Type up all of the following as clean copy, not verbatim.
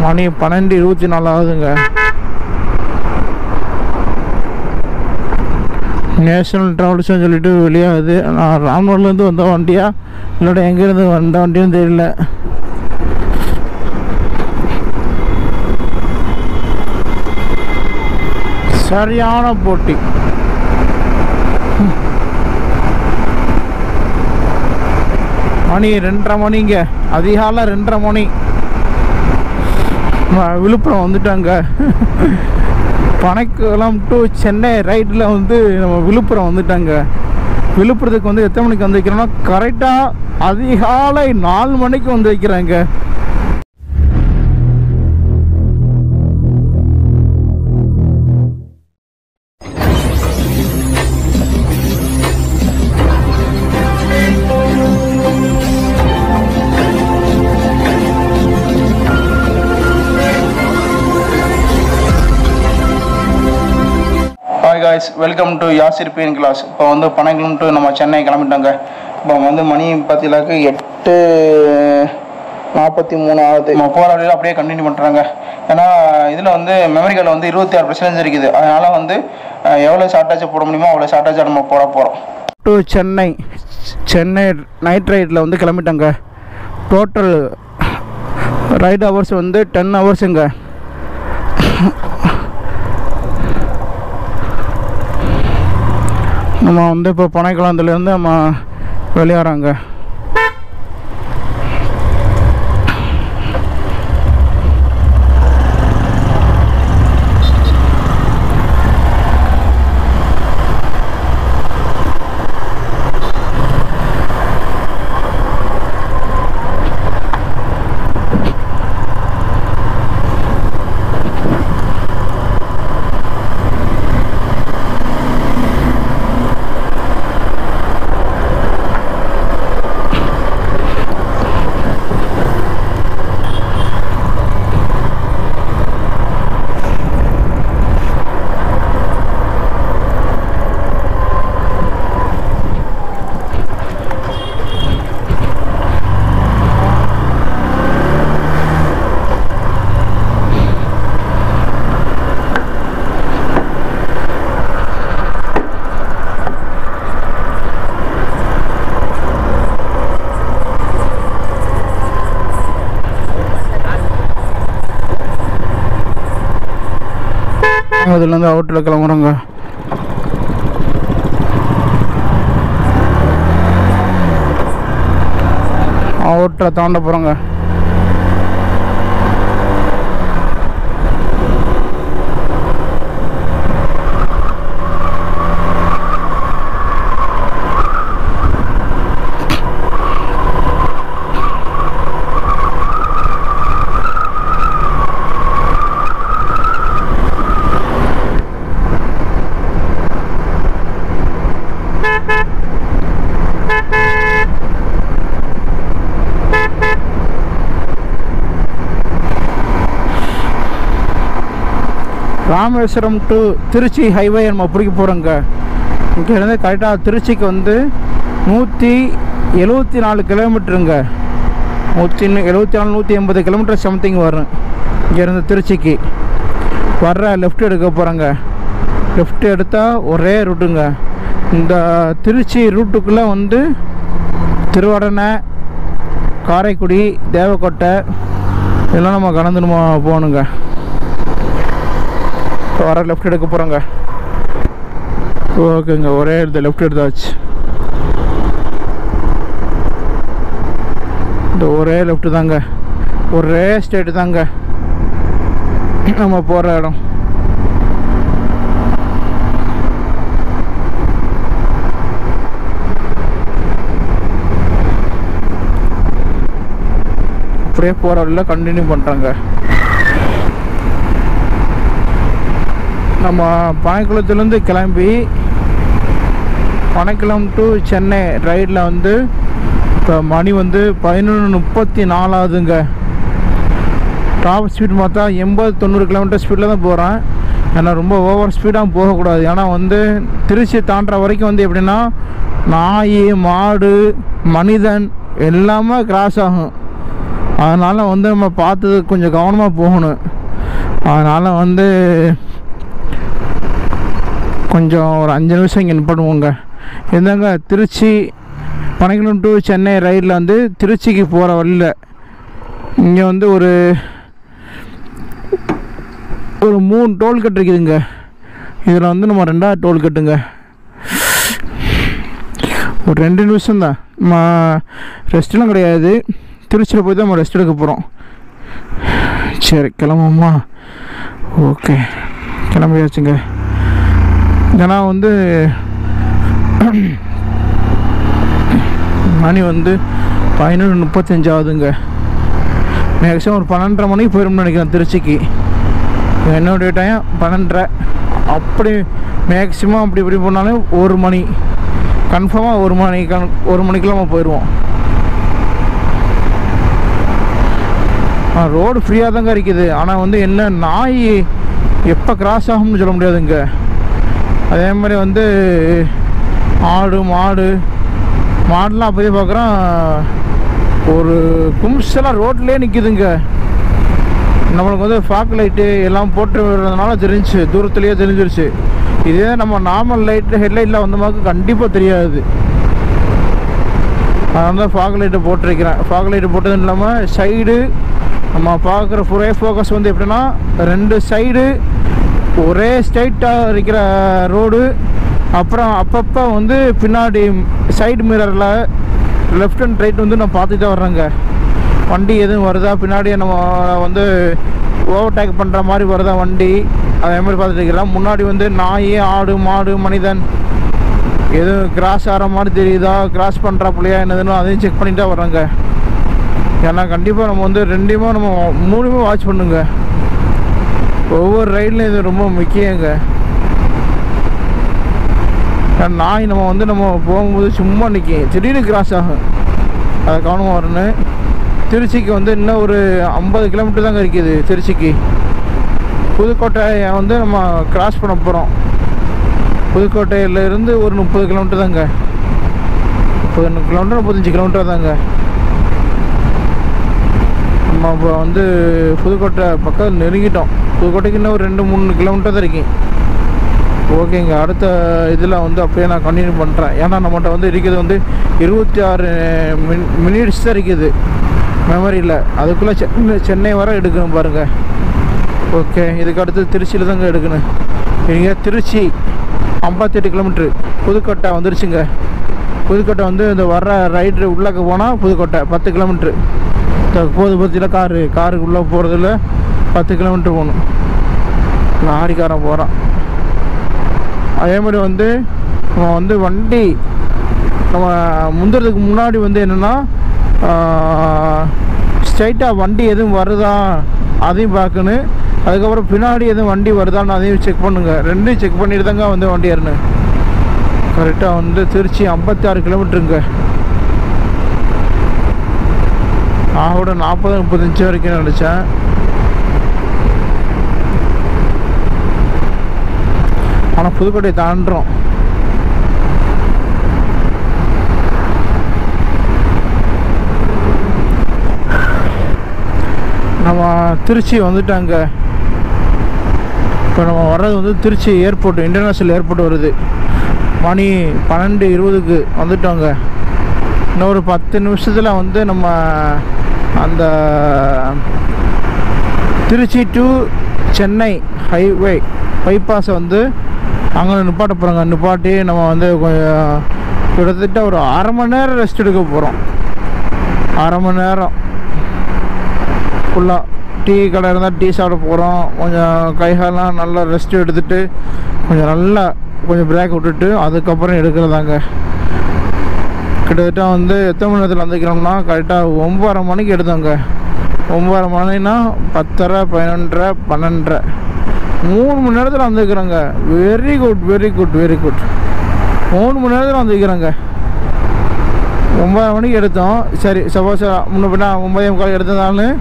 மணி 12:24 ஆகுதுங்க. நேஷனல் ட்ராவல்ஸ்னு சொல்லிட்டு வெளியாகுது. நான் ராம்நாட்லேருந்து வந்த வண்டியா இல்லைடா எங்கேருந்து வந்த வண்டியும் தெரியல. சரியான போட்டி. மணி 2:30 மணிங்க, அதிகாலை 2:30 மணி. விழுப்புரம் வந்துட்டாங்க. பனைக்குளம் டு சென்னை ரைட்டில் வந்து நம்ம விழுப்புரம் வந்துட்டாங்க. விழுப்புரத்துக்கு வந்து எத்தனை மணிக்கு வந்து வைக்கிறோம்னா கரெக்டாக அதிகாலை 4 மணிக்கு வந்து வைக்கிறாங்க. guys, welcome to Yasir Pain class. இப்போ வந்து பனைக்குளம் டு நம்ம சென்னை கிளம்பிட்டாங்க. இப்போ வந்து மணி பார்த்தீங்கன்னாக்க 8:43 ஆகுது. நம்ம போகிற வழியில் அப்படியே கண்டினியூ பண்ணுறாங்க. ஏன்னா இதில் வந்து மெமரி கார்டில் வந்து 26% இருக்குது. அதனால் வந்து எவ்வளோ ஷார்ட்டாச்சு போட முடியுமோ அவ்வளோ ஷார்ட்டாச்சு நம்ம போகிறோம். டு சென்னை நைட் ரைடில் வந்து கிளம்பிட்டாங்க. டோட்டல் ரைட் ஹவர்ஸ் வந்து 10 ஹவர்ஸுங்க. நம்ம வந்து இப்போ பனைக்குளத்துலேருந்து நம்ம வெளியேறாங்க. அதுலேருந்து அவுட்டில் கிளம்புறோங்க. அவுட்டில் தாண்ட போகிறோங்க. ராமேஸ்வரம் டு திருச்சி ஹைவே நம்ம பிடிக்க போகிறோங்க. இங்கேருந்து கரெக்டாக திருச்சிக்கு வந்து 174 கிலோமீட்டருங்க. 174 180 கிலோமீட்டர் சம்திங் வரும். இங்கேருந்து திருச்சிக்கு வர்ற லெஃப்ட் எடுக்க போகிறோங்க. லெஃப்ட் எடுத்தால் ஒரே ரூட்டுங்க. இந்த திருச்சி ரூட்டுக்குள்ளே வந்து திருவடனை, காரைக்குடி, தேவக்கோட்டை இதெல்லாம் நம்ம கடந்து நம்ம போகணுங்க. வர லெஃப்ட் எடுக்க போகிறோங்க. ஓகேங்க, ஒரே இடத்துல லெஃப்ட் எடுத்தாச்சு. இந்த ஒரே லெஃப்ட்டு தாங்க, ஒரே ஸ்டேட்டு தாங்க நம்ம போகிற இடம். அப்படியே போகிற வழியில் கண்டினியூ பண்ணுறாங்க. நம்ம பனைக்குளத்துலேருந்து கிளம்பி பனைக்குளம் டு சென்னை ரைடில் வந்து இப்போ மணி வந்து 11:34 ஆகுதுங்க. டாப் ஸ்பீட் பார்த்தா 80-90 கிலோமீட்டர் ஸ்பீடில் தான் போகிறேன். ஏன்னா ரொம்ப ஓவர் ஸ்பீடாக போகக்கூடாது. ஏன்னா வந்து திருச்சி தாண்டுற வரைக்கும் வந்து எப்படின்னா நாய், மாடு, மனிதன் எல்லாமே கிராஸ் ஆகும். அதனால் வந்து நம்ம பார்த்தது கொஞ்சம் கவனமாக போகணும். அதனால் வந்து கொஞ்சம் ஒரு 5 நிமிஷம் இங்கே நிப்பாட்டுவோங்க. இருந்தாங்க திருச்சி பனைக்குளம் டு சென்னை ரைடில் வந்து திருச்சிக்கு போகிற வழியில் இங்கே வந்து ஒரு 3 டோல்கட் இருக்குதுங்க. இதில் வந்து நம்ம 2வது டோல்கட்டுங்க. ஒரு 2 நிமிஷம் தான், நம்ம ரெஸ்ட்லாம் கிடையாது. திருச்சியில் போய் தான் நம்ம ரெஸ்ட் எடுக்க போகிறோம். சரி கிளம்புமா? ஓகே கிளம்பியாச்சுங்க. ஏன்னா வந்து மணி வந்து 11:35 ஆகுதுங்க. மேக்ஸிமம் ஒரு 12:30 மணிக்கு போயிடும்னு நினைக்கிறேன் திருச்சிக்கு. என்னுடைய டைம் 12:30. அப்படி மேக்ஸிமம் அப்படி இப்படி போனாலும் 1 மணி கன்ஃபார்மாக 1 மணிக்கெலாம் நம்ம போயிடுவோம். ரோடு ஃப்ரீயாக தாங்க இருக்குது. ஆனால் வந்து என்ன நாய் எப்போ கிராஸ் ஆகும்னு சொல்ல முடியாதுங்க. அதே மாதிரி வந்து ஆடு மாடுலாம் அப்போதே பார்க்குறோம் ஒரு கும்செல்லாம் ரோட்லேயே நிற்கிதுங்க. நம்மளுக்கு வந்து ஃபாக் லைட்டு எல்லாம் போட்டு விடுறதுனால தூரத்துலேயே தெரிஞ்சிருச்சு. இதே நம்ம நார்மல் ஹெட்லைட்டில் வந்த மாதிரி கண்டிப்பாக தெரியாது. அதனால தான் ஃபாக் லைட்டை போட்டிருக்கிறேன். ஃபாக் லைட்டு போட்டதும் இல்லாமல் சைடு நம்ம பார்க்குற ஒரே ஃபோக்கஸ் வந்து எப்படின்னா 2 சைடு ஒரே ஸ்ட்ரைட்டாக இருக்கிற ரோடு. அப்புறம் அப்பப்போ வந்து பின்னாடி சைடு மிரரில் லெஃப்ட் அண்ட் ரைட் வந்து நான் பார்த்துட்டு தான் வர்றேங்க. வண்டி எதுவும் வருதா, பின்னாடியே நம்ம வந்து ஓவர்டேக் பண்ணுற மாதிரி வருதா வண்டி, அதே மாதிரி பார்த்துட்டு இருக்கிறேன். முன்னாடி வந்து நாய், ஆடு, மாடு, மனிதன் எதுவும் கிராஸ் ஆகிற மாதிரி தெரியுதா, கிராஸ் பண்ணுறாப்புலையா என்னதுன்னு அதையும் செக் பண்ணிட்டு தான் வர்றேங்க. ஏன்னா கண்டிப்பாக நம்ம வந்து 2மே நம்ம 3மே வாட்ச் பண்ணுங்க. ஒவ்வொரு ரைட்லையும் இது ரொம்ப முக்கியங்க. நாய் நம்ம போகும்போது சும்மா நிற்கும், திடீர்னு கிராஸ் ஆகும், அதை கவனமாக வரணும். திருச்சிக்கு வந்து இன்னும் ஒரு 50 கிலோமீட்டர் தாங்க இருக்குது. திருச்சிக்கு புதுக்கோட்டையை வந்து நம்ம கிராஸ் பண்ண போகிறோம். புதுக்கோட்டையிலேருந்து ஒரு 30 கிலோமீட்டர் தாங்க. 30 கிலோமீட்டர் 35 கிலோமீட்டர் தாங்க. நம்ம இப்போ வந்து புதுக்கோட்டை பக்கம் நெருங்கிட்டோம். புதுக்கோட்டைக்கு இன்னும் ஒரு 2-3 கிலோமீட்டர் தான் இருக்கேன். ஓகேங்க, அடுத்த இதில் வந்து அப்படியே நான் கண்டினியூ பண்ணுறேன். ஏன்னா நம்மகிட்ட வந்து இருக்கிறது வந்து 26 மினிட்ஸ் தான் இருக்குது மெமரியில். அதுக்குள்ளே சென்னை வர எடுக்கணும் பாருங்கள். ஓகே, இதுக்கு அடுத்து திருச்சியில் தாங்க எடுக்கணும். இங்கே திருச்சி 58 கிலோமீட்ரு. புதுக்கோட்டை வந்துருச்சுங்க. புதுக்கோட்டை வந்து இந்த வர்ற ரைடு உள்ளக்க போனால் புதுக்கோட்டை 10 கிலோமீட்ரு. பத்தியில் காருக்கு உள்ளே போகிறதுல 10 கிலோமீட்ரு போகணும். லாரிக்காரன் போகிறான். அதே மாதிரி வந்து நம்ம வந்து வண்டி நம்ம முந்துறதுக்கு முன்னாடி வந்து என்னென்னா ஸ்ட்ரைட்டாக வண்டி எதுவும் வருதா அதையும் பார்க்கணும். அதுக்கப்புறம் பின்னாடி எதுவும் வண்டி வருதான்னு அதையும் செக் பண்ணுங்க. 2ம் செக் பண்ணிட்டு தாங்க வந்து வண்டி ஏறணும். கரெக்டாக வந்து திருச்சி 56 கிலோமீட்டருங்க. நான் கூட 40-35 வரைக்கும் நினச்சேன். ஆனால் புதுக்கோட்டை தாண்டுறோம். நம்ம திருச்சி வந்துட்டாங்க. இப்போ நம்ம வர்றது வந்து திருச்சி ஏர்போர்ட், இன்டர்நேஷ்னல் ஏர்போர்ட் வருது. மணி 12:20க்கு வந்துட்டோங்க. இன்னொரு 10 நிமிஷத்தில் வந்து நம்ம அந்த திருச்சி டு சென்னை ஹைவே பைபாஸை வந்து அங்கே நிப்பாட்ட போகிறோங்க. நிப்பாட்டி நம்ம வந்து கொஞ்சம் கிட்டத்தட்ட ஒரு 1/2 மணி நேரம் ரெஸ்ட் எடுக்க போகிறோம். 1/2 மணி நேரம் ஃபுல்லாக டீ கடை இருந்தால் டீ சாப்பிட போகிறோம். கொஞ்சம் கைகாலெலாம் நல்லா ரெஸ்ட் எடுத்துகிட்டு கொஞ்சம் பிரேக் விட்டுட்டு அதுக்கப்புறம் எடுக்கிறதாங்க. கிட்டத்தட்ட வந்து எத்தனை மணி நேரத்தில் வந்துக்கிறோம்னா கரெக்டாக 9:30 மணிக்கு எடுத்தோங்க. 9:30 மணினா 10:30, 11:30, 12:30 3 மணி நேரத்தில் வந்துக்கிறோங்க. வெரி குட் 3 மணி நேரத்தில் வந்துக்கிறோங்க. 9:30 மணிக்கு எடுத்தோம். சரி, சப்போஸ் முன்ன பின்னா 9:45 எடுத்ததாலும்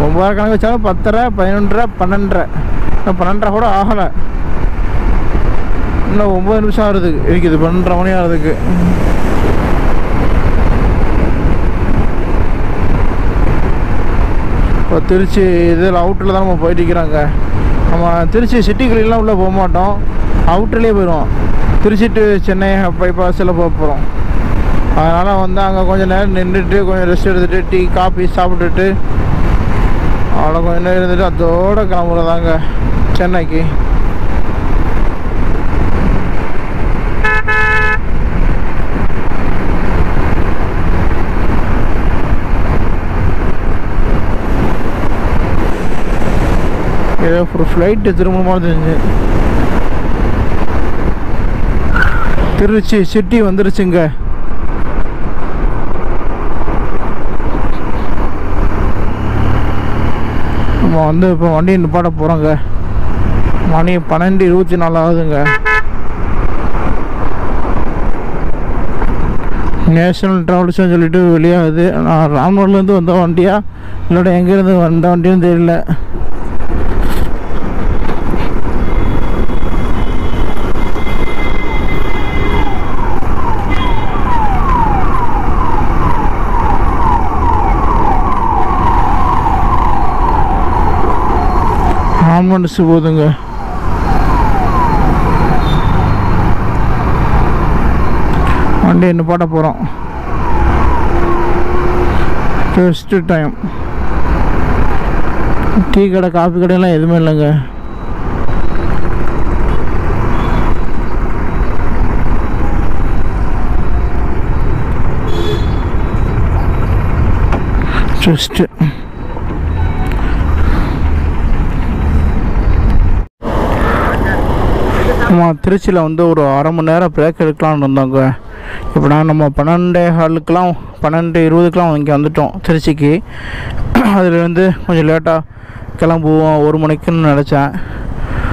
9:30 கணக்கு வச்சாலும் 10:30, 11:30, 12:30 12:30 கூட ஆகலை. இன்னும் 9 நிமிஷம் இருக்குது 12:30 மணி ஆகிறதுக்கு. இப்போ திருச்சி இதில் அவுட்டரில் தான் நம்ம போயிட்டு இருக்கிறாங்க. நம்ம திருச்சி சிட்டிக்குள்ளெலாம் உள்ளே போக மாட்டோம், அவுட்டர்லேயே போயிடுவோம். திருச்சி டு சென்னை பைபாஸில் போக போகிறோம். அதனால் வந்து அங்கே கொஞ்சம் நேரம் நின்றுட்டு கொஞ்சம் ரெஸ்ட் எடுத்துகிட்டு டீ காஃபி சாப்பிட்டுட்டு அவ்வளோ கொஞ்சம் நேரம் இருந்துட்டு அதோடு கிளம்புறதாங்க சென்னைக்கு. ஏதோ ஒரு ஃப்ளைட்டு திரும்ப தெரிஞ்சு திருச்சி சிட்டி வந்துருச்சுங்க. நம்ம வந்து இப்போ வண்டியை நிப்பாட்ட போகிறோங்க. மணி 12:24 ஆகுதுங்க. நேஷ்னல் ட்ராவல்ஸ்னு சொல்லிட்டு வெளியாகுது. நான் ராம்நாட்லேருந்து வந்த வண்டியா இல்லைடா எங்கேருந்து வந்த வண்டியும் தெரியல. ஆம்புலன்ஸ் போகுதுங்க. வண்டி என்ன பாட்ட போகிறோம். ஃபர்ஸ்ட் டைம் டீ கடை காஃபி கடையெல்லாம் எதுவுமே இல்லைங்க. ஃபர்ஸ்ட்டு நம்ம திருச்சியில் வந்து ஒரு அரை மணி நேரம் பிரேக் எடுக்கலாம்னு இருந்தாங்க. இப்போ நம்ம 12:20 இங்கே வந்துட்டோம் திருச்சிக்கு. அதில் வந்து கொஞ்சம் லேட்டாக கிளம்புவோம் 1 மணிக்குன்னு நினச்சேன்.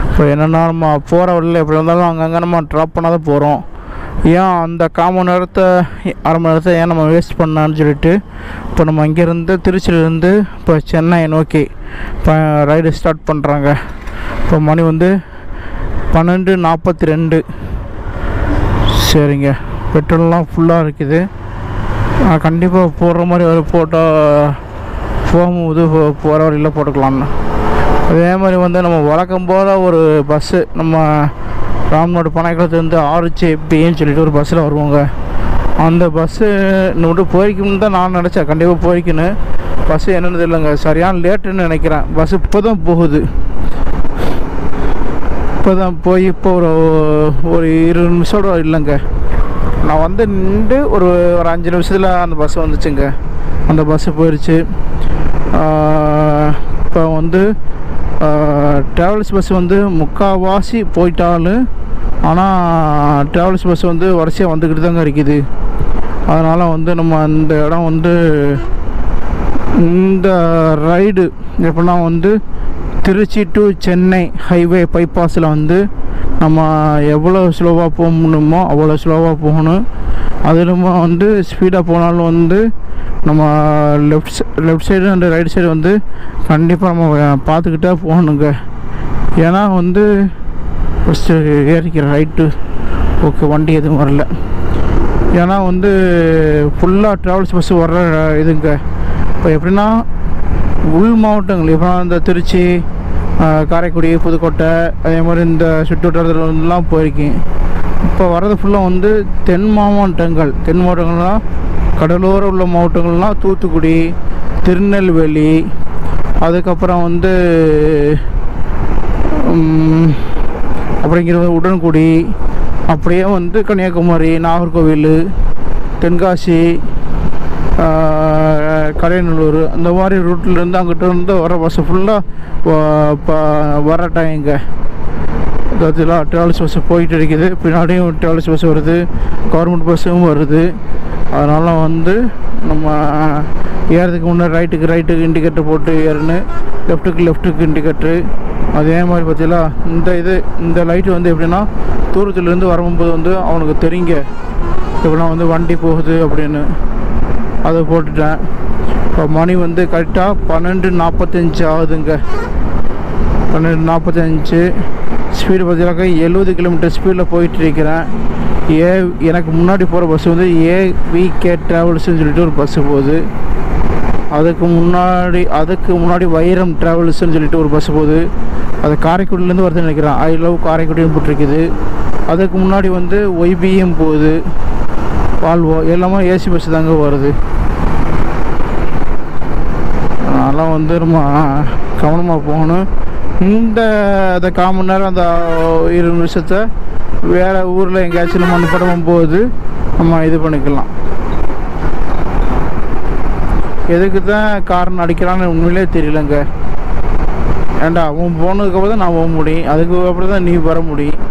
இப்போ என்னென்னா நம்ம போகிற வழியில் எப்படி இருந்தாலும் அங்கங்கே நம்ம ட்ராப் பண்ணால் தான் போகிறோம். ஏன் அந்த 1/4 மணி நேரத்தை அரை மணி நேரத்தை ஏன் நம்ம வேஸ்ட் பண்ணான்னு சொல்லிட்டு இப்போ நம்ம இங்கேருந்து திருச்சியிலேருந்து இப்போ சென்னை நோக்கி இப்போ ரைடு ஸ்டார்ட் பண்ணுறாங்க. இப்போ மணி வந்து 12:42. சரிங்க, பெட்ரோல்லாம் ஃபுல்லாக இருக்குது. கண்டிப்பாக போடுற மாதிரி ஒரு போட்டால் போகும்போது போகிற வழியில் போட்டுக்கலாம்னு. அதே மாதிரி வந்து நம்ம வழக்கம் போல் ஒரு பஸ்ஸு நம்ம ராம்நாடு பனைக்குளத்துலேருந்து RHBன்னு சொல்லிட்டு ஒரு பஸ்ஸில் வருவோங்க. அந்த பஸ்ஸு இன்னும் போய்க்கணுன்னு தான் நான் நினச்சேன். கண்டிப்பாக போய்க்கணும். பஸ்ஸு என்னென்னு தெரியலங்க, சரியான லேட்டுன்னு நினைக்கிறேன். பஸ்ஸு இப்போ தான் போகுது. இப்போ தான் போய் இப்போ ஒரு 20 நிமிஷோட இல்லைங்க. நான் வந்து நின்று ஒரு 5 நிமிஷத்தில் அந்த பஸ் வந்துச்சுங்க. அந்த பஸ்ஸு போயிடுச்சு. இப்போ வந்து ட்ராவல்ஸ் பஸ் வந்து முக்கால்வாசி போயிட்டாலும் ஆனால் ட்ராவல்ஸ் பஸ் வந்து வரிசையாக வந்துக்கிட்டு தாங்க இருக்குது. அதனால் வந்து நம்ம அந்த இடம் வந்து இந்த ரைடு எப்படின்னா வந்து திருச்சி டு சென்னை ஹைவே பைபாஸில் வந்து நம்ம எவ்வளோ ஸ்லோவாக போக முடியுமோ அவ்வளோ ஸ்லோவாக போகணும். அது நம்ம வந்து ஸ்பீடாக போனாலும் வந்து நம்ம left side and right side வந்து கண்டிப்பாக நம்ம பார்த்துக்கிட்டே போகணுங்க. ஏன்னா வந்து ஃபஸ்ட்டு ஏறிக்கிற ரைட்டு ஓகே, வண்டி எதுவும் வரல. ஏன்னா வந்து ஃபுல்லாக ட்ராவல்ஸ் பஸ்ஸு வர்ற இதுங்க. இப்போ எப்படின்னா உள் மாவட்டங்கள் இப்போ இந்த திருச்சி, காரைக்குடி, புதுக்கோட்டை, அதே மாதிரி இந்த சுற்றுவட்டாரத்துலாம் போயிருக்கேன். இப்போ வர்றது ஃபுல்லாக வந்து தென் மாவட்டங்கள்லாம் கடலோர உள்ள மாவட்டங்கள்லாம் தூத்துக்குடி, திருநெல்வேலி, அதுக்கப்புறம் வந்து அப்படிங்கிறது உடன்குடி, அப்படியே வந்து கன்னியாகுமரி, நாகர்கோவில், தென்காசி, கடையநல்லூர், அந்த மாதிரி ரூட்லேருந்து அங்கிட்ட இருந்து வர பஸ்ஸு ஃபுல்லாக வர டைங்க. அதெல்லாம் ட்ராவல்ஸ் பஸ்ஸு போயிட்டு இருக்குது. பின்னாடியும் ட்ராவல்ஸ் பஸ் வருது, கவர்மெண்ட் பஸ்ஸும் வருது. அதனால் வந்து நம்ம ஏறதுக்கு முன்னாடி ரைட்டுக்கு இண்டிகேட்டர் போட்டு ஏறணும், லெஃப்ட்டுக்கு இண்டிகேட்டரு. அதே மாதிரி பார்த்தீங்களா இந்த லைட்டு வந்து எப்படின்னா தூரத்துலேருந்து வரும்போது வந்து அவனுக்கு தெரியுங்க எப்படின்னா வந்து வண்டி போகுது அப்படின்னு. அதை போட்டுட்டேன். இப்போ மணி வந்து கரெக்டாக 12:45 ஆகுதுங்க. 12:45. ஸ்பீடு பார்த்தீங்கன்னாக்கா 70 கிலோமீட்டர் ஸ்பீடில் போயிட்டு இருக்கிறேன். எனக்கு முன்னாடி போகிற பஸ்ஸு வந்து AVK ட்ராவல்ஸ்ன்னு சொல்லிட்டு ஒரு பஸ்ஸு போகுது. அதுக்கு முன்னாடி வைரம் ட்ராவல்ஸ்ன்னு சொல்லிட்டு ஒரு பஸ் போகுது. அது காரைக்குடிலேருந்து வருதுன்னு நினைக்கிறேன். ஐ லவ் காரைக்குடின்னு போட்டிருக்குது. அதுக்கு முன்னாடி வந்து ஒய்பிஎம் போகுது, வால்வோ எல்லாமே ஏசி பஸ் தாங்க வருது. அதெல்லாம் வந்து ரொம்ப கவனமாக போகணும். இந்த 1/4 மணி நேரம் அந்த 20 நிமிஷத்தை வேறு ஊரில் எங்கேயாச்சும் நம்ம அனுப்படமும் போது நம்ம இது பண்ணிக்கலாம். எதுக்கு தான் காரணம் அடிக்கிறான்னு உண்மையிலே தெரியலங்க. ஏண்டா அவன் போனதுக்கப்புறம் தான் நான் போக முடியும், அதுக்கு அப்புறம் தான் நீ வர முடியும்.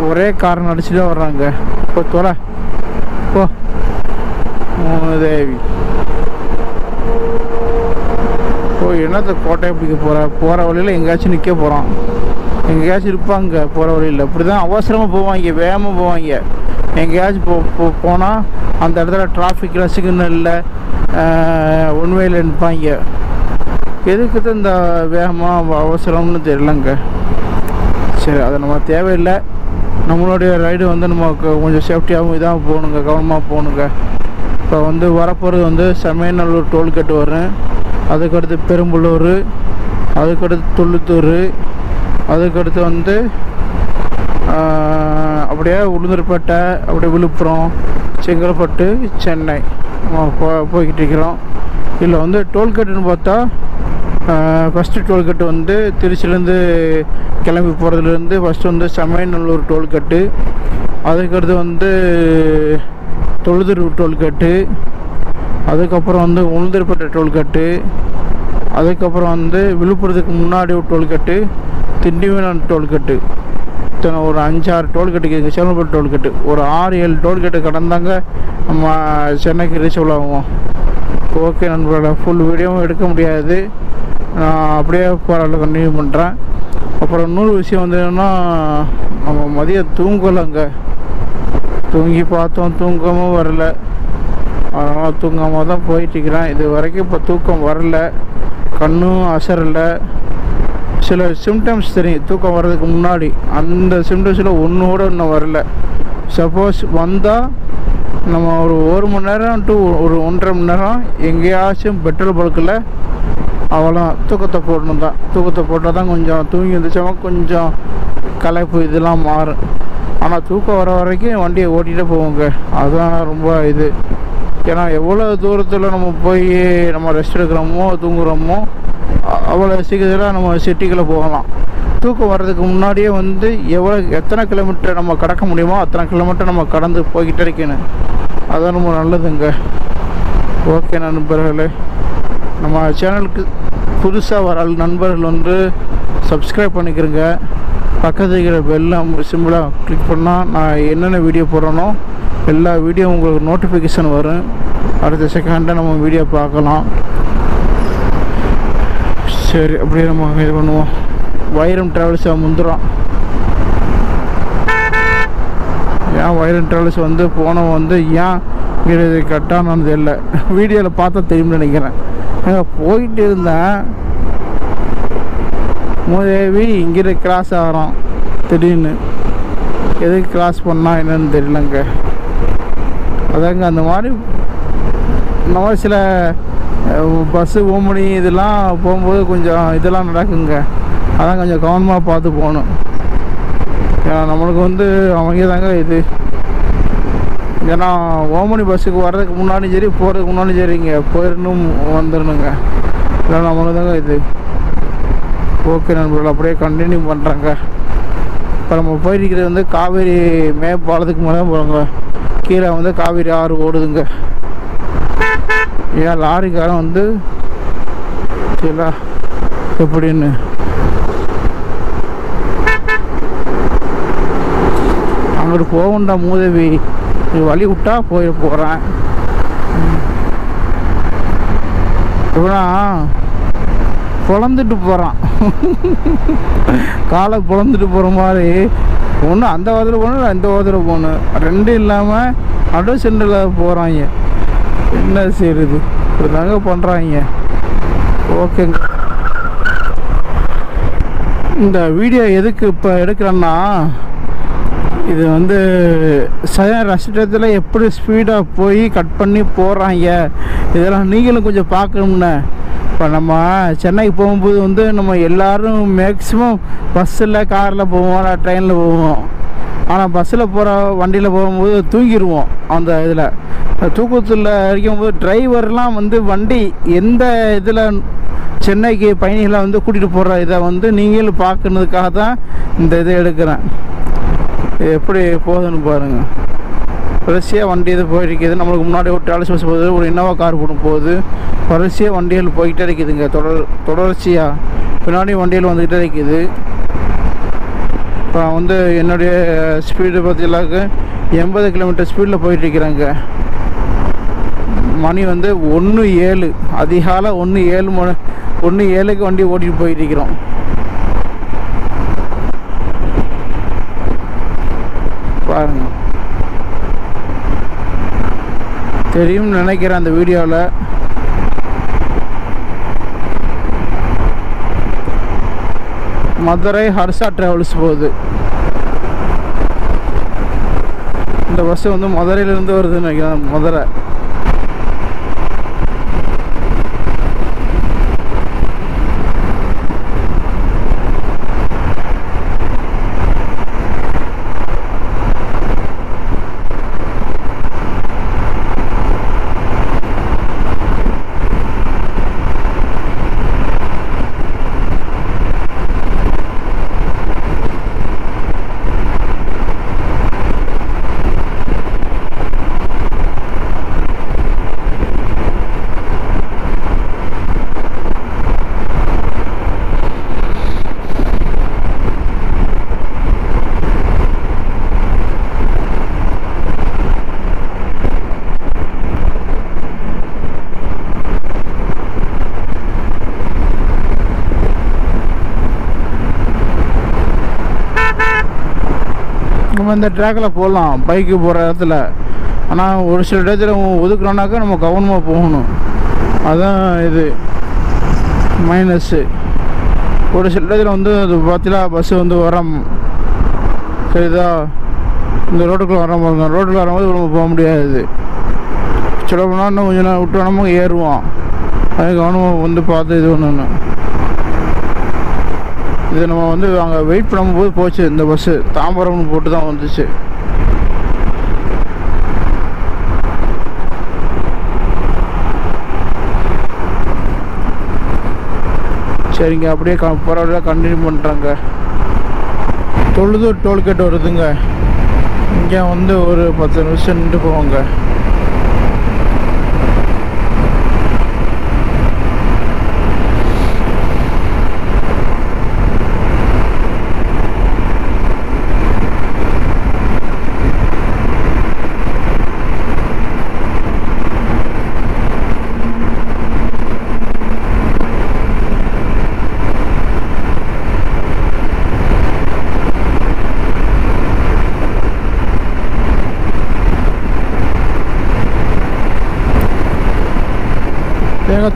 ஒரே காரணம் அடிச்சுட்டே வர்றாங்க. இப்போ தொலை போ தேவி. என்னத்த கோட்டையை பிடிக்க போகிற வழியில் எங்கேயாச்சும் நிற்க போகிறான், எங்கேயாச்சும் இருப்பாங்க போகிற வழியில். இப்படி தான் அவசரமாக போவாங்க, வேகமாக போவாங்க. எங்கேயாச்சும் போனால் அந்த இடத்துல டிராஃபிக்கில் சிக்னலில் உண்மையில் நிற்பாங்க. எதுக்கு தான் இந்த வேகமாக அவசரம்னு தெரியலங்க. சரி, அது நம்ம தேவையில்லை. நம்மளுடைய ரைடு வந்து நமக்கு கொஞ்சம் சேஃப்டியாகவும் இதாக போகணுங்க, கவனமாக போகணுங்க. இப்போ வந்து வரப்போகிறது வந்து செமையநல்லூர் டோல்கேட் வரும், அதுக்கடுத்து பெரும்பலூர், அதுக்கடுத்து துள்ளுத்தூர், அதுக்கடுத்து வந்து அப்படியே உளுந்தூர்பேட்டை, அப்படியே விழுப்புரம், செங்கல்பட்டு, சென்னை போய்கிட்டு இருக்கிறோம். இதில் வந்து டோல்கேட்டுன்னு பார்த்தா ஃபஸ்ட்டு டோல்கேட்டு வந்து திருச்சியிலேருந்து கிளம்பி போகிறதுலேருந்து ஃபஸ்ட்டு வந்து செமையநல்லூர் டோல்கேட்டு, அதுக்கடுத்து வந்து தொழுதூர் டோல்கேட்டு, அதுக்கப்புறம் வந்து உளுந்தூர்பேட்டை டோல்கேட்டு, அதுக்கப்புறம் வந்து விழுப்புரத்துக்கு முன்னாடி ஒரு டோல்கேட்டு, திண்டிவனம் டோல்கேட்டு. இத்தனை ஒரு 5-6 டோல்கேட்டுக்கு இருக்குது. செங்கல்பட்டு டோல்கேட்டு ஒரு 6-7 டோல்கேட்டு கடந்தாங்க நம்ம சென்னைக்கு ரீச் ஆகும். ஓகே நண்பர்களே, ஃபுல் வீடியோவும் எடுக்க முடியாது, நான் அப்படியே போராட கண்டினியூ பண்ணுறேன். அப்புறம் இன்னொரு விஷயம் வந்து என்னென்னா, நம்ம மதியம் தூங்கலைங்க. தூங்கி பார்த்தோம், தூக்கமும் வரல. அதனால் தூங்காமல் தான் போயிட்டுருக்கிறேன். இது வரைக்கும் இப்போ தூக்கம் வரல, கண்ணும் அசரலை. சில சிம்டம்ஸ் தெரியும் தூக்கம் வர்றதுக்கு முன்னாடி, அந்த சிம்டம்ஸில் ஒன்று கூட இன்னும் வரல. சப்போஸ் வந்தால் நம்ம ஒரு மணி நேரம் டு ஒரு 1.5 மணி நேரம் எங்கேயாச்சும் பெட்ரோல் பல்கில் அவ்வளோ தூக்கத்தை போடணும் தான். தூக்கத்தை போட்டால் தான் கொஞ்சம் தூங்கி இருந்துச்சோமா கொஞ்சம் களைப்பு இதெல்லாம் மாறும். ஆனால் தூக்கம் வர வரைக்கும் வண்டியை ஓட்டிகிட்டே போவோங்க, அதுதான் ரொம்ப இது. ஏன்னா எவ்வளோ தூரத்தில் நம்ம போய் நம்ம ரெஸ்ட் எடுக்கிறோமோ தூங்குகிறோமோ அவ்வளோ சீக்கிரத்தில் நம்ம சிட்டிக்குள்ளே போகலாம். தூக்கம் வர்றதுக்கு முன்னாடியே வந்து எத்தனை கிலோமீட்டர் நம்ம கடக்க முடியுமோ அத்தனை கிலோமீட்டர் நம்ம கடந்து போய்கிட்டே இருக்கணும். அதுதான் ரொம்ப நல்லதுங்க. ஓகே நண்பர்களே, நம்ம சேனலுக்கு புதுசாக வர நண்பர்கள் வந்து சப்ஸ்கிரைப் பண்ணிக்கிறேங்க. பக்கத்தில் இருக்கிற பெல்ல சிம்பிளாக கிளிக் பண்ணால் நான் என்னென்ன வீடியோ போடுறேனோ எல்லா வீடியோ உங்களுக்கு நோட்டிஃபிகேஷன் வரும். அடுத்த செகண்டை நம்ம வீடியோ பார்க்கலாம். சரி, அப்படியே நம்ம இது பண்ணுவோம். வைரம் ட்ராவல்ஸை முந்துடும். ஏன் வைரம் ட்ராவல்ஸ் வந்து போனவன் வந்து ஏன் இது கட்டானது இல்லை, வீடியோவில் பார்த்தா தெரியும்னு நினைக்கிறேன். போயிட்டு இருந்தேன், மூதேவி இங்கிட்ட கிராஸ் ஆகிறோம் திடீர்னு. எதுக்கு கிராஸ் பண்ணால் என்னன்னு தெரியலங்க. அதாங்க அந்த மாதிரி சில பஸ்ஸு ஓமனி இதெல்லாம் போகும்போது கொஞ்சம் இதெல்லாம் நடக்குங்க. அதான் கொஞ்சம் கவனமாக பார்த்து போகணும். ஏன்னா நம்மளுக்கு வந்து அவங்க தாங்க இது. ஏன்னா ஓமனி பஸ்ஸுக்கு வர்றதுக்கு முன்னாடியும் சரி போகிறதுக்கு முன்னாடியும் சரிங்க போயிடணும் வந்துடணுங்க, இல்லை நம்மளுக்கு தாங்க இது. ஓகே நண்பர்கள், அப்படியே கண்டினியூ பண்ணுறாங்க. இப்போ நம்ம போயிருக்கிறது வந்து காவேரி மேம்பாலத்துக்கு மேலே போகிறாங்க. கீழே வந்து காவேரி ஆறு ஓடுதுங்க. ஏன் லாரிக்காரன் வந்து சரிங்களா எப்படின்னு அங்கிட்டு போகண்டா மூதேவி, நீ வழி விட்டா போகிறேன். எப்படா பொழந்துட்டு போகிறான், காலை பொழந்துட்டு போகிற மாதிரி. ஒன்று அந்த வாரத்தில் போகணும், இல்லை இந்த வாரத்தில் போகணும், ரெண்டும் இல்லாமல் நடு சென்டரில் போகிறாங்க. என்ன செய்யுது, இப்படி தாங்க பண்ணுறாங்க. ஓகேங்க, இந்த வீடியோ எதுக்கு இப்போ எடுக்கிறேன்னா, இது வந்து சரியான ரசிட்டத்தில் எப்படி ஸ்பீடாக போய் கட் பண்ணி போகிறாங்க, இதெல்லாம் நீங்களும் கொஞ்சம் பார்க்கணும்னே. இப்போ நம்ம சென்னைக்கு போகும்போது வந்து நம்ம எல்லோரும் மேக்ஸிமம் பஸ்ஸில் காரில் போவோம், ட்ரெயினில் போவோம். ஆனால் பஸ்ஸில் போகிற வண்டியில் போகும்போது தூங்கிடுவோம். அந்த இதில் தூக்கத்தில் இருக்கும்போது டிரைவர்லாம் வந்து வண்டி எந்த இதில் சென்னைக்கு பயணிகளை வந்து கூட்டிகிட்டு போகிற இதை வந்து நீங்களும் பார்க்கறதுக்காக தான் இந்த இதை எடுக்கிறேன். எப்படி போகுதுன்னு பாருங்கள். வரிசையாக வண்டி இது போயிருக்குது. நம்மளுக்கு முன்னாடி ஒரு ட்ராவல்ஸ் பஸ் போகுது, ஒரு இன்னோவா கார் போகுது. வரிசையாக வண்டிகள் போய்கிட்டே இருக்குதுங்க. தொடர்ச்சியாக பின்னாடி வண்டிகள் வந்துக்கிட்டே இருக்குது. இப்போ வந்து என்னுடைய ஸ்பீடு பார்த்தீங்கன்னாக்க 80 கிலோமீட்டர் ஸ்பீடில் போயிட்டுருக்கிறேங்க. மணி வந்து 1:07, அதிகாலை 1:07க்கு வண்டி ஓட்டிகிட்டு போயிட்டுருக்கிறோம். பாருங்க, தெரியும்னு நினைக்கிறேன் அந்த வீடியோவில். மதுரை ஹர்ஷா டிராவல்ஸ் போகுது. இந்த பஸ்ஸு வந்து மதுரையிலேருந்து வருதுன்னு நினைக்கிறேன். மதுரை நம்ம இந்த ட்ராக்கில் போகலாம் பைக்கு போகிற இடத்துல. ஆனால் ஒரு சில இடத்துல ஒதுக்குறோன்னாக்கா நம்ம கவனமாக போகணும். அதுதான் இது மைனஸ்ஸு. ஒரு சில இடத்துல வந்து அது பார்த்தீங்களா பஸ்ஸு வந்து வரோம் சரிதா, இந்த ரோட்டுக்குள்ளே வர பாருங்க. ரோட்டுக்குள்ளே வரும்போது நம்ம போக முடியாது. சொல்ல போனால் இன்னும் கொஞ்சம் நேரம் விட்டு நம்ம ஏறுவோம். அது கவனமாக வந்து பார்த்து இது ஒன்று. இது நம்ம வந்து அங்கே வெயிட் பண்ணும்போது போச்சு. இந்த பஸ்ஸு தாம்பரம்னு போட்டு தான் வந்துச்சு. சரிங்க, அப்படியே பரவாயில்ல கண்டினியூ பண்ணுறாங்க. தொழுதூர் டோல்கேட் வருதுங்க. இங்கே வந்து ஒரு 10 நிமிஷம் நின்று போவாங்க.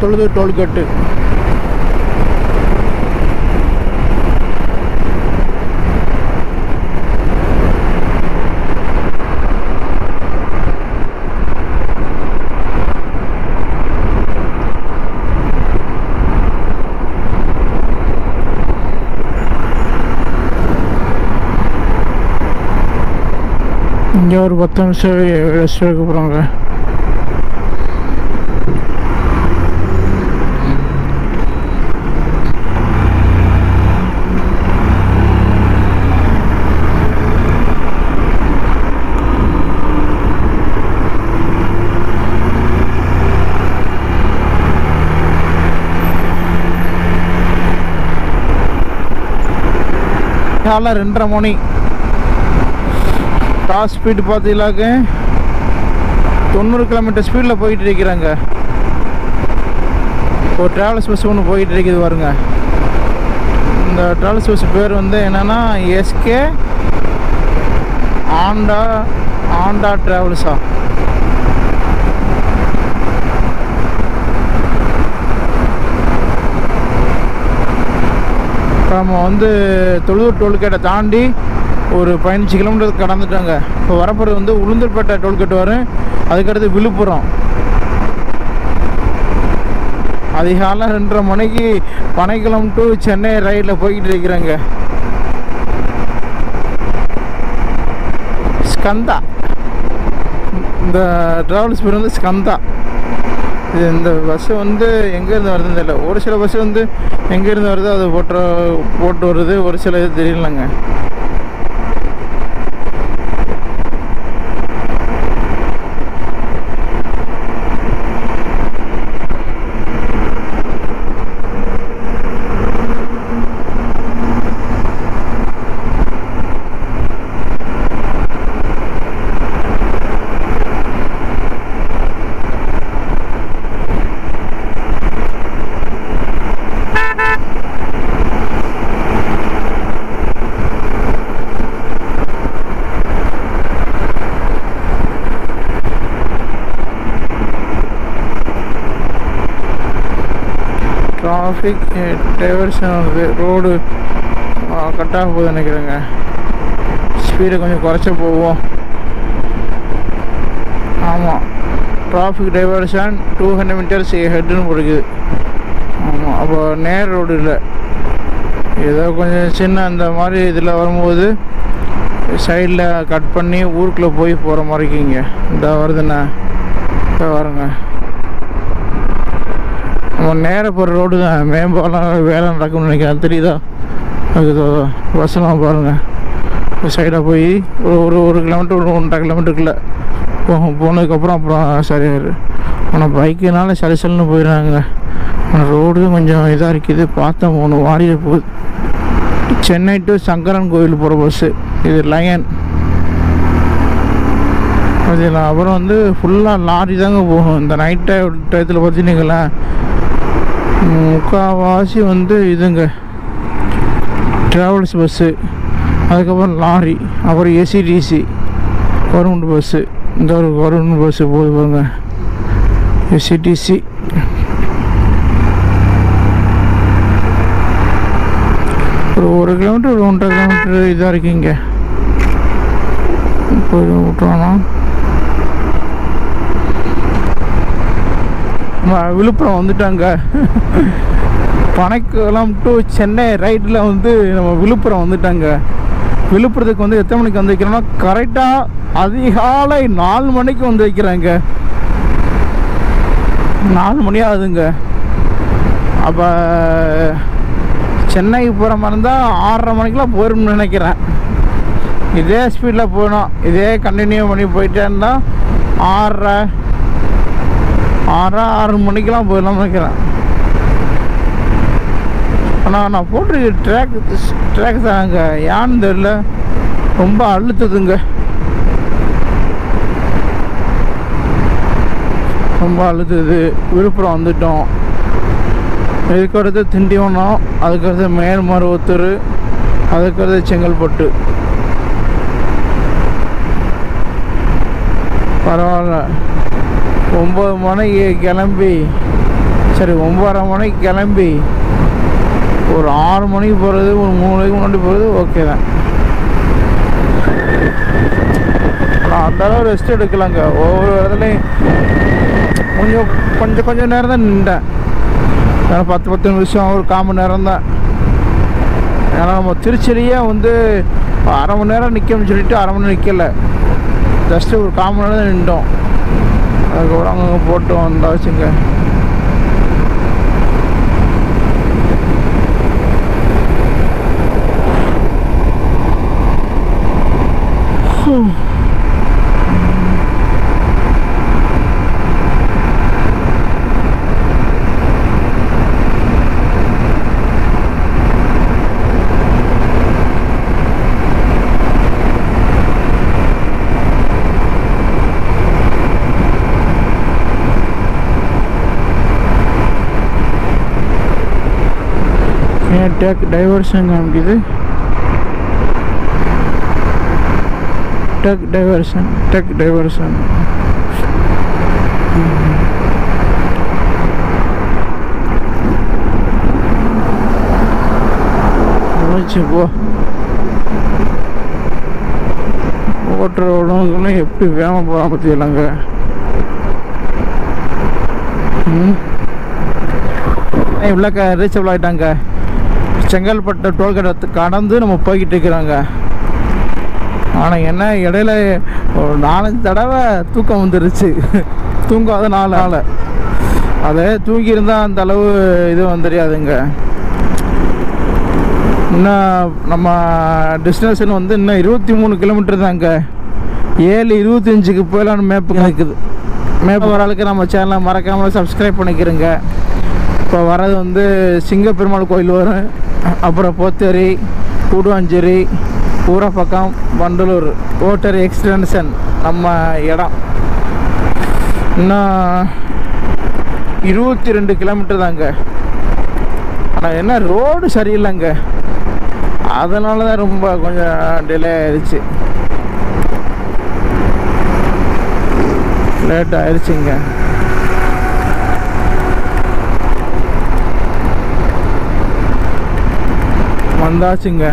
தொழுது டோல்கேட்டு இங்கே ஒரு 10 நிமிஷம் ரெஸ்ட் எடுக்க போகிறாங்க. காலை 2:30 மணி. டாப் ஸ்பீடு பார்த்தீங்களாக்க 90 கிலோமீட்டர் ஸ்பீடில் போயிட்டு இருக்கிறாங்க. ஒரு ட்ராவல்ஸ் பஸ் ஒன்று போயிட்டு இருக்குது பாருங்க. இந்த ட்ராவல்ஸ் பஸ் பேர் வந்து என்னென்னா எஸ்கே ஆண்டா ட்ராவல்ஸா. நம்ம வந்து தொழுதூர் டோல்கேட்டை தாண்டி ஒரு 15 கிலோமீட்டர் கடந்துட்டாங்க. இப்போ வரப்போகிறது வந்து உளுந்தூர்பேட்டை டோல்கேட் வரும், அதுக்கடுத்து விழுப்புரம். அதிகாலை 2:30 மணிக்கு பனைக்குளம் டு சென்னை ரயிலில் போய்கிட்டு இருக்கிறாங்க. ஸ்கந்தா, இந்த ட்ராவல்ஸ் பேர் வந்து ஸ்கந்தா. இது இந்த பஸ்ஸு வந்து எங்கேருந்து வருதுன்னு தெரியல. ஒரு சில பஸ்ஸு வந்து எங்கேருந்து வருதோ அது போட்டு வருது, ஒரு சில இது தெரியலங்க. டிராஃபிக் டைவர்ஷன் ஆகுது, ரோடு கட்டாக போகுது நினைக்கிறேங்க. ஸ்பீடை கொஞ்சம் குறைச்ச போவோம். ஆமாம், டிராஃபிக் டைவர்ஷன் 200 மீட்டர்ஸ் ஹெட்டுன்னு கொடுக்குது. ஆமாம், அப்போ நேர் ரோடு இல்லை, ஏதோ கொஞ்சம் சின்ன அந்த மாதிரி இதில் வரும்போது சைடில் கட் பண்ணி ஊருக்குள்ளே போய் போகிற மாதிரிக்கிங்க. இந்த வருதுண்ணா, இப்போ வருங்க. நம்ம நேராக போகிற ரோடு தான், மேம்பாலம் வேலை நடக்கும்னு நினைக்கிறேன். தெரியுதா? அது பஸ்ஸெல்லாம் பாருங்கள், சைடாக போய் ஒரு கிலோமீட்டர் 1.5 கிலோமீட்டருக்குள்ளே போனதுக்கப்புறம் அப்புறம் சரியாயிரு. ஆனால் பைக்குனால சலுசல்னு போயிடுறாங்க. ஆனால் ரோடு கொஞ்சம் இதாக இருக்குது, பார்த்தா போகணும். வாரியில் போகுது. சென்னை டு சங்கரன் கோவில் போகிற பஸ்ஸு இது, லயன். அதில் அப்புறம் வந்து ஃபுல்லாக லாரி தாங்க போகும். இந்த நைட் டயத்தில் பார்த்தீங்கன்னா முக்கால்வாசி வந்து இதுங்க ட்ராவல்ஸ் பஸ்ஸு, அதுக்கப்புறம் லாரி, அப்புறம் ஏசிடிசி கவர்மெண்ட் பஸ்ஸு. இந்த ஒரு கவர்மெண்ட் பஸ்ஸு போகுது பாருங்க, ஏசிடிசி. ஒரு கிலோமீட்டர் 1.5 கிலோமீட்டர் இதாக இருக்குங்க. போய் விட்டுறோன்னா விழுப்புரம் வந்துட்டாங்க. பனைக்குளம் டு சென்னை ரைட்டில் வந்து நம்ம விழுப்புரம் வந்துட்டாங்க. விழுப்புரத்துக்கு வந்து எத்தனை மணிக்கு வந்து வைக்கிறோம்னா கரெக்டாக அதிகாலை 4 மணிக்கு வந்து வைக்கிறாங்க. 4 மணி ஆகுதுங்க. அப்போ சென்னைக்கு போகிற மாதிரி இருந்தால் 6:30 மணிக்கெலாம் போயிடும்னு நினைக்கிறேன். இதே ஸ்பீடில் போகணும், இதே கண்டினியூ பண்ணி போயிட்டே இருந்தால் 6 மணிக்கெலாம் போயிடலாம்னு நினைக்கிறேன். ஆனால் நான் போட்டிருக்க ட்ராக் தாங்க, ஏன்னு தெரியல, ரொம்ப அழுத்துதுங்க, ரொம்ப அழுத்துது. விழுப்புரம் வந்துட்டோம். இதுக்கடுத்து திண்டிவனம், அதுக்கடுத்து மேல்மருவத்தூர், அதுக்கடுத்து செங்கல்பட்டு. பரவாயில்ல, 9 மணிக்கு கிளம்பி, சரி 9:30 மணிக்கு கிளம்பி ஒரு 6 மணிக்கு போகிறது, ஒரு 3 மணிக்கு முன்னாடி போகிறது ஓகே தான். ஆனால் அந்தளவு ரெஸ்ட் எடுக்கலாங்க. ஒவ்வொரு இடத்துலையும் கொஞ்சம் நேரம் தான் நின்றேன். ஏன்னா 10 நிமிஷம், ஒரு 1/4 மணி நேரம் தான். ஏன்னா நம்ம திருச்சிலேயே வந்து 1/2 மணி நேரம் நிற்கணும்னு சொல்லிட்டு 1/2 மணி நேரம் நிற்கலை, ஜஸ்ட்டு ஒரு 1/4 மணி நேரம் தான் நின்றோம். அதுக்கப்புறம் அங்கே போட்டு வந்தாச்சுங்க. டேக் டைவர்ஷன் காமிக்குது. டேக் டைவர்ஷன் போ. ஓட்டுறவங்களும் எப்படி வேகமாக போகிறான் பற்றியலாங்க. இவ்வளோ ரீச்சபிள் ஆகிட்டாங்க. செங்கல்பட்டு டோல்கேட்டை கடந்து நம்ம போய்கிட்டு இருக்கிறாங்க. ஆனால் என்ன இடையில ஒரு 4-5 தடவை தூக்கம் வந்துருச்சு. தூங்காத 4 நாள் அதை தூங்கியிருந்தால் அந்த அளவு இது வந்துரியாதுங்க. இன்னும் நம்ம டெஸ்டினேஷன் வந்து இன்னும் 23 கிலோமீட்டர் தாங்க. 7:25க்கு போயிடலான்னு மேப்பு இருக்குது. மேப்பு வர ஆளுக்கு நம்ம சேனலை மறக்காமல் சப்ஸ்கிரைப் பண்ணிக்கிறோங்க. இப்போ வர்றது வந்து சிங்கப்பெருமாள் கோயில் வரும், அப்புறம் போத்தேரி, கூடுவாஞ்சேரி, ஊரப்பக்கம், வண்டலூர் ஓட்டர் எக்ஸ்டென்ஷன் நம்ம இடம். இன்னும் 22 கிலோமீட்டர் தாங்க. ஆனால் என்ன ரோடு சரியில்லைங்க, அதனால தான் ரொம்ப கொஞ்சம் டிலே ஆயிடுச்சு, லேட் ஆயிடுச்சுங்க. வந்தாச்சுங்க.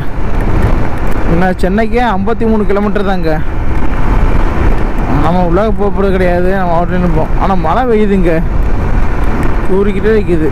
இன்னும் சென்னைக்கே 53 கிலோமீட்டர் தாங்க. நம்ம உள்ளே போகிறது கிடையாது, நம்ம அவுட்லைன் இருப்போம். ஆனால் மழை பெய்யுதுங்க, தூரிக்கிட்டே இருக்குது.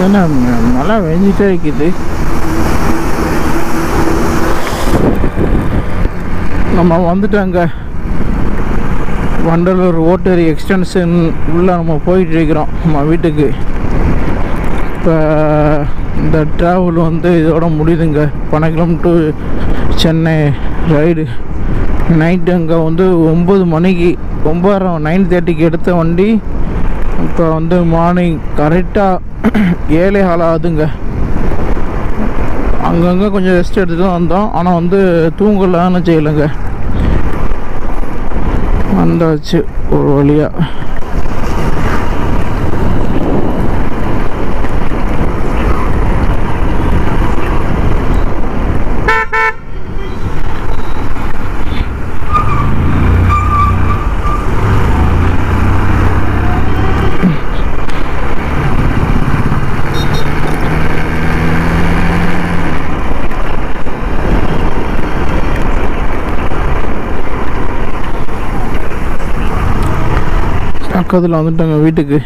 ஏன்னா மழை வெஞ்சிட்டே இருக்குது. நம்ம வந்துட்டாங்க வண்டலூர் ஓட்டேரி எக்ஸ்டென்ஷன் உள்ளே நம்ம போயிட்டு இருக்கிறோம் நம்ம வீட்டுக்கு. இப்போ இந்த ட்ராவல் வந்து இதோட முடியுதுங்க. 12 கிலோமீட்டர் சென்னை ரைடு. நைட்டு அங்கே வந்து 9 மணிக்கு 9:30 எடுத்த வண்டி இப்போ வந்து மார்னிங் கரெக்டாக 7:15 ஆகுதுங்க. அங்கங்கே கொஞ்சம் ரெஸ்ட் எடுத்துகிட்டு தான் வந்தோம், ஆனால் வந்து தூங்கலான்னு செய்யலைங்க. வந்தாச்சு ஒரு வழியாக. பக்கத்தில் வந்துட்டாங்க வீட்டுக்கு.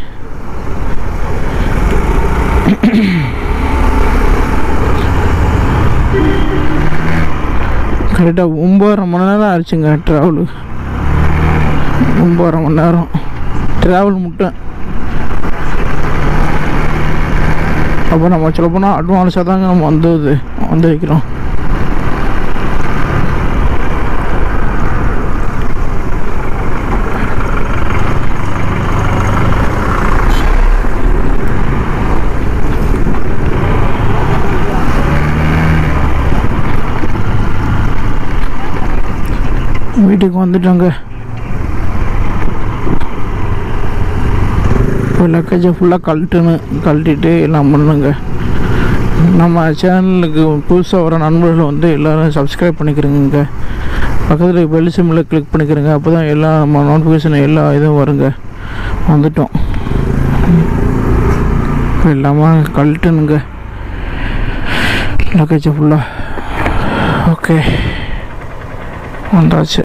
கரெக்டாக 9.5 மணி நேரம் ஆயிடுச்சுங்க ட்ராவலு. 9.5 மணி நேரம் ட்ராவல் மட்டும். அப்போ நம்ம சொல்ல போனால் அட்வான்ஸாக தாங்க நம்ம வந்து வைக்கிறோம். வீட்டுக்கு வந்துட்டோங்க. இப்போ லக்கேஜை ஃபுல்லாக கழட்டிட்டு எல்லாம் பண்ணுங்க. நம்ம சேனலுக்கு புதுசாக வர நண்பர்கள் வந்து எல்லோரும் சப்ஸ்கிரைப் பண்ணிக்கிறேங்க. பக்கத்தில் பெல் சிம்மில் கிளிக் பண்ணிக்கிறேங்க. அப்போ தான் எல்லா நம்ம நோட்டிஃபிகேஷன் எல்லா இதுவும் வருங்க. வந்துட்டோம். இப்போ எல்லாமே கழட்டணுங்க லக்கேஜை ஃபுல்லாக. ஓகே, வந்தாச்சு.